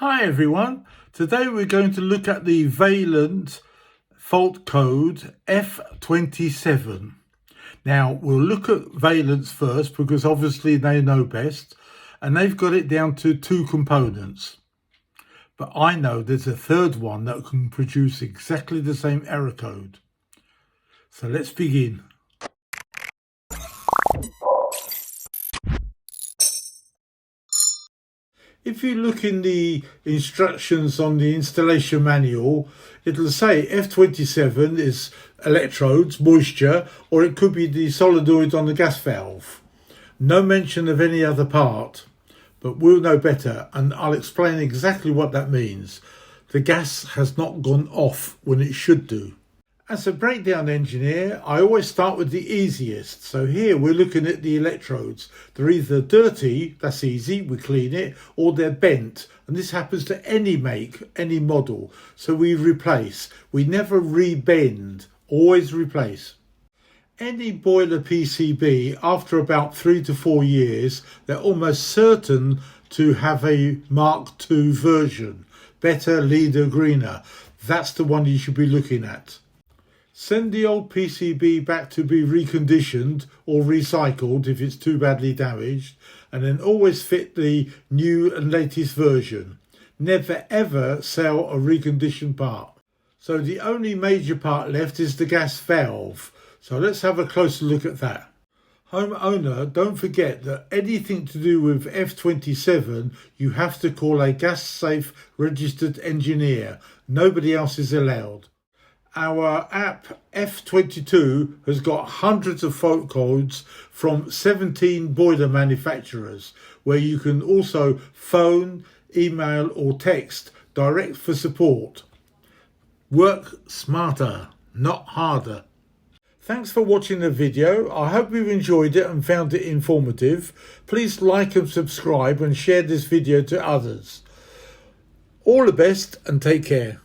Hi everyone, today we're going to look at the Vaillant fault code F27. Now we'll look at Vaillant's first because obviously they know best and they've got it down to 2 components. But I know there's a third one that can produce exactly the same error code. So let's begin. If you look in the instructions on the installation manual, it'll say F27 is electrodes, moisture, or it could be the solenoid on the gas valve. No mention of any other part, but we'll know better and I'll explain exactly what that means. The gas has not gone off when it should do. As a breakdown engineer, I always start with the easiest. So here we're looking at the electrodes. They're either dirty, that's easy, we clean it, or they're bent. And this happens to any make, any model. So we replace. We never rebend, always replace. Any boiler PCB, after about 3 to 4 years, they're almost certain to have a Mark II version. Better, leader, greener. That's the one you should be looking at. Send the old PCB back to be reconditioned or recycled if it's too badly damaged, and then always fit the new and latest version. Never ever sell a reconditioned part. So the only major part left is the gas valve. So let's have a closer look at that. Homeowner, don't forget that anything to do with F27, you have to call a gas safe registered engineer. Nobody else is allowed. Our app F22 has got hundreds of fault codes from 17 boiler manufacturers where you can also phone, email or text direct for support. Work smarter, not harder. Thanks for watching the video. I hope you enjoyed it and found it informative. Please like and subscribe and share this video to others. All the best and take care.